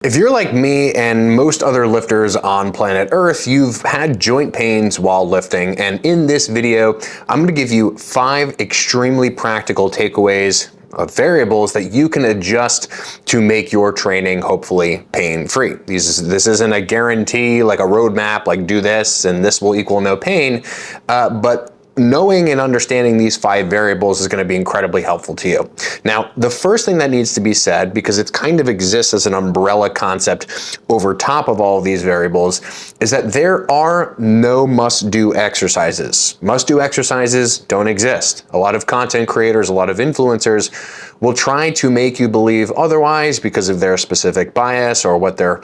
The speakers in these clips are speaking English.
If you're like me and most other lifters on planet Earth, you've had joint pains while lifting, and in this video, I'm gonna give you 5 extremely practical takeaways of variables that you can adjust to make your training hopefully pain-free. This isn't a guarantee, like a roadmap, like do this and this will equal no pain, but knowing and understanding these 5 variables is going to be incredibly helpful to you. Now, the first thing that needs to be said, because it kind of exists as an umbrella concept over top of all of these variables, is that there are no must-do exercises. Must-do exercises don't exist. A lot of content creators, a lot of influencers will try to make you believe otherwise because of their specific bias or what their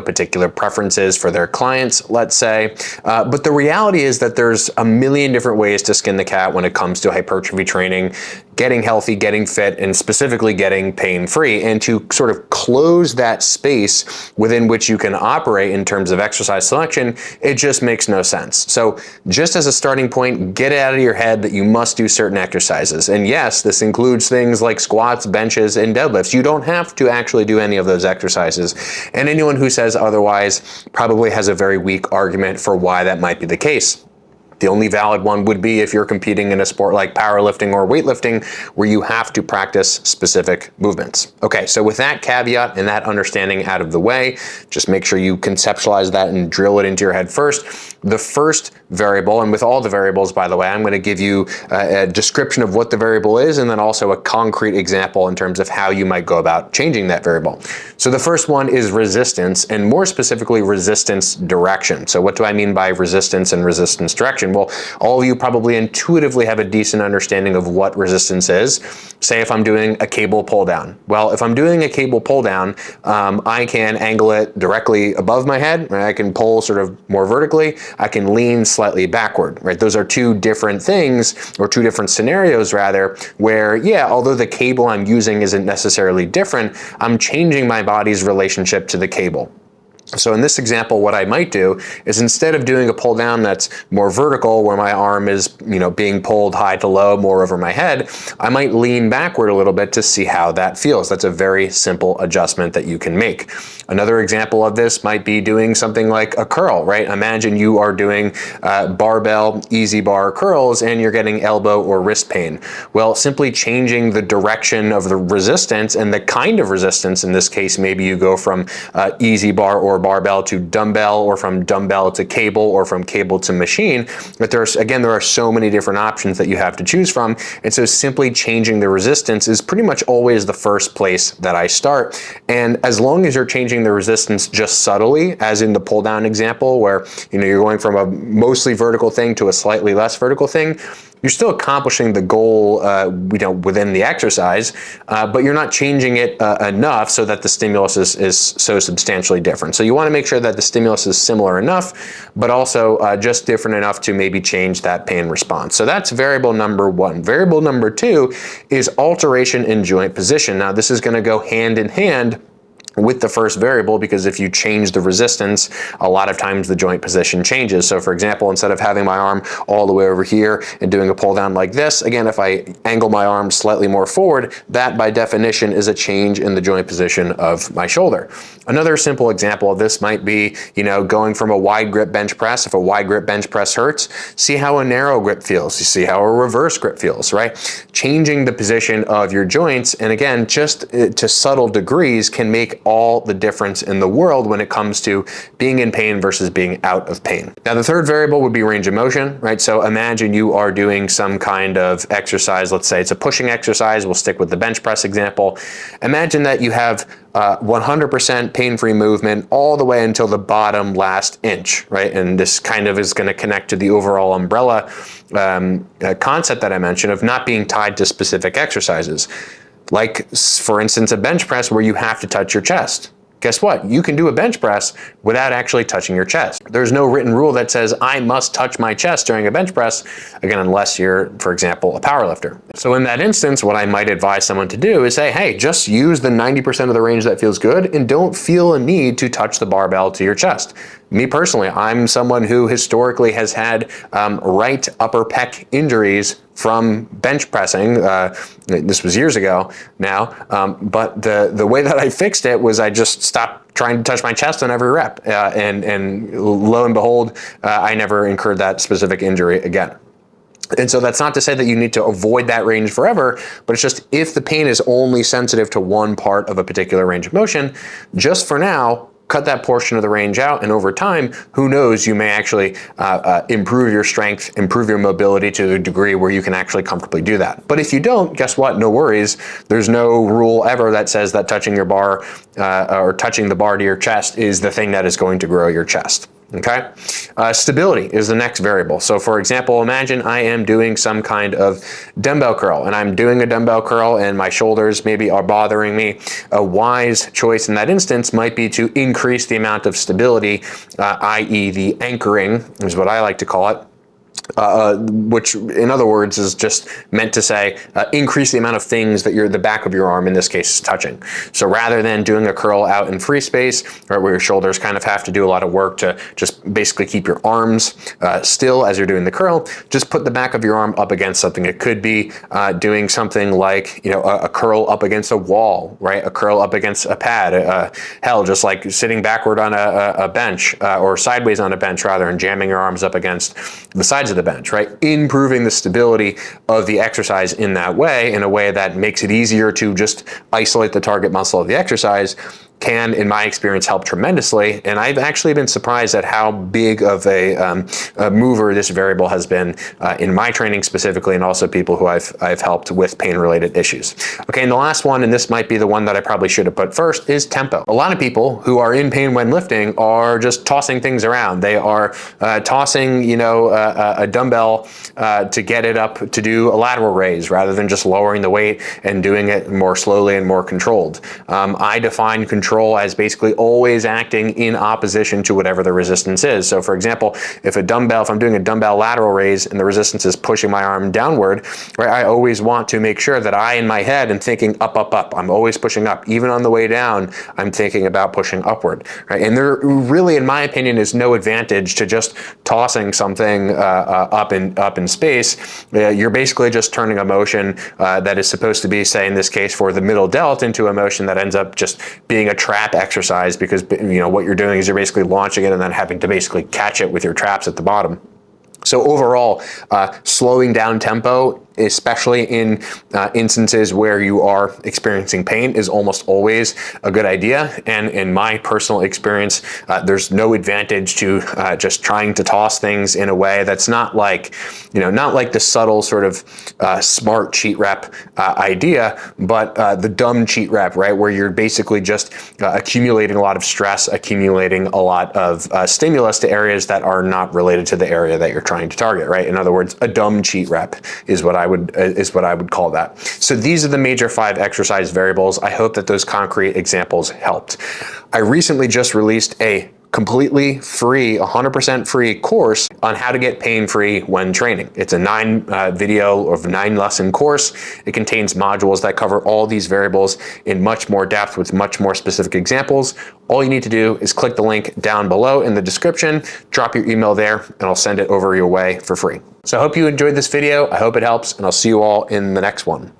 particular preferences for their clients, let's say. But the reality is that there's a million different ways to skin the cat when it comes to hypertrophy training, getting healthy, getting fit, and specifically getting pain-free. And to sort of close that space within which you can operate in terms of exercise selection, it just makes no sense. So just as a starting point, get it out of your head that you must do certain exercises. And yes, this includes things like squats, benches, and deadlifts. You don't have to actually do any of those exercises. And anyone who says otherwise probably has a very weak argument for why that might be the case. The only valid one would be if you're competing in a sport like powerlifting or weightlifting, where you have to practice specific movements. Okay, so with that caveat and that understanding out of the way, just make sure you conceptualize that and drill it into your head first. The first variable, and with all the variables, by the way, I'm going to give you a description of what the variable is and then also a concrete example in terms of how you might go about changing that variable. So the first one is resistance, and more specifically resistance direction. So what do I mean by resistance and resistance direction? Well, all of you probably intuitively have a decent understanding of what resistance is. Say if I'm doing a cable pull down. Well, if I'm doing a cable pull down, I can angle it directly above my head, right? I can pull sort of more vertically. I can lean slightly backward, right? Those are 2 different things, or 2 different scenarios rather, where yeah, although the cable I'm using isn't necessarily different, I'm changing my body's relationship to the cable. So in this example, what I might do is instead of doing a pull down that's more vertical, where my arm is, being pulled high to low, more over my head, I might lean backward a little bit to see how that feels. That's a very simple adjustment that you can make. Another example of this might be doing something like a curl, right? Imagine you are doing barbell easy bar curls and you're getting elbow or wrist pain. Well, simply changing the direction of the resistance and the kind of resistance, in this case, maybe you go from easy bar or barbell to dumbbell, or from dumbbell to cable, or from cable to machine. But there are so many different options that you have to choose from. And so simply changing the resistance is pretty much always the first place that I start. And as long as you're changing the resistance just subtly, as in the pull down example, where you're going from a mostly vertical thing to a slightly less vertical thing, you're still accomplishing the goal within the exercise, but you're not changing it enough so that the stimulus is so substantially different. So you want to make sure that the stimulus is similar enough, but also just different enough to maybe change that pain response. So that's variable number 1. Variable number 2 is alteration in joint position. Now this is going to go hand in hand with the first variable, because if you change the resistance, a lot of times the joint position changes. So for example, instead of having my arm all the way over here and doing a pull down like this, again, if I angle my arm slightly more forward, that by definition is a change in the joint position of my shoulder. Another simple example of this might be, going from a wide grip bench press. If a wide grip bench press hurts, see how a narrow grip feels. You see how a reverse grip feels, right? Changing the position of your joints, and again, just to subtle degrees, can make all the difference in the world when it comes to being in pain versus being out of pain. Now, the third variable would be range of motion, right? So imagine you are doing some kind of exercise. Let's say it's a pushing exercise. We'll stick with the bench press example. Imagine that you have 100% pain-free movement all the way until the bottom last inch, right? And this kind of is going to connect to the overall umbrella concept that I mentioned of not being tied to specific exercises. Like, for instance, a bench press where you have to touch your chest. Guess what? You can do a bench press without actually touching your chest. There's no written rule that says I must touch my chest during a bench press, again, unless you're, for example, a powerlifter. So in that instance, what I might advise someone to do is say, hey, just use the 90% of the range that feels good and don't feel a need to touch the barbell to your chest. Me personally, I'm someone who historically has had right upper pec injuries from bench pressing. This was years ago now, but the way that I fixed it was I just stopped trying to touch my chest on every rep, and lo and behold, I never incurred that specific injury again. And so that's not to say that you need to avoid that range forever, but it's just if the pain is only sensitive to one part of a particular range of motion, just for now, cut that portion of the range out, and over time, who knows, you may actually improve your strength, improve your mobility to a degree where you can actually comfortably do that. But if you don't, guess what? No worries. There's no rule ever that says that touching your bar or touching the bar to your chest is the thing that is going to grow your chest. Okay, stability is the next variable. So for example, imagine I am doing some kind of dumbbell curl, and I'm doing a dumbbell curl and my shoulders maybe are bothering me. A wise choice in that instance might be to increase the amount of stability, i.e. the anchoring is what I like to call it. Which in other words is just meant to say increase the amount of things that the back of your arm in this case is touching. So rather than doing a curl out in free space, right, where your shoulders kind of have to do a lot of work to just basically keep your arms still as you're doing the curl, just put the back of your arm up against something. It could be doing something like, you know, a curl up against a wall, right? A curl up against a pad, hell, just like sitting backward on a bench or sideways on a bench rather, and jamming your arms up against the sides of the bench, right? Improving the stability of the exercise in that way, in a way that makes it easier to just isolate the target muscle of the exercise, can, in my experience, help tremendously. And I've actually been surprised at how big of a mover this variable has been in my training specifically, and also people who I've helped with pain-related issues. Okay, and the last one, and this might be the one that I probably should have put first, is tempo. A lot of people who are in pain when lifting are just tossing things around. They are tossing, you know, a dumbbell to get it up to do a lateral raise, rather than just lowering the weight and doing it more slowly and more controlled. I define control as basically always acting in opposition to whatever the resistance is. So for example, if I'm doing a dumbbell lateral raise and the resistance is pushing my arm downward, right, I always want to make sure that I, in my head, am thinking up, up, up. I'm always pushing up. Even on the way down, I'm thinking about pushing upward, right? And there really, in my opinion, is no advantage to just tossing something up in space. You're basically just turning a motion that is supposed to be, say in this case, for the middle delt, into a motion that ends up just being a trap exercise, because, you know, what you're doing is you're basically launching it and then having to basically catch it with your traps at the bottom. So overall, slowing down tempo, especially in instances where you are experiencing pain, is almost always a good idea. And in my personal experience, there's no advantage to just trying to toss things in a way that's not like, you know, not like the subtle sort of smart cheat rep idea, but the dumb cheat rep, right? Where you're basically just accumulating a lot of stress, accumulating a lot of stimulus to areas that are not related to the area that you're trying to target, right? In other words, a dumb cheat rep is what I would call that. So these are the major 5 exercise variables. I hope that those concrete examples helped. I recently just released a completely free, 100% free course on how to get pain-free when training. It's a 9 lesson course. It contains modules that cover all these variables in much more depth with much more specific examples. All you need to do is click the link down below in the description, drop your email there, and I'll send it over your way for free. So I hope you enjoyed this video. I hope it helps, and I'll see you all in the next one.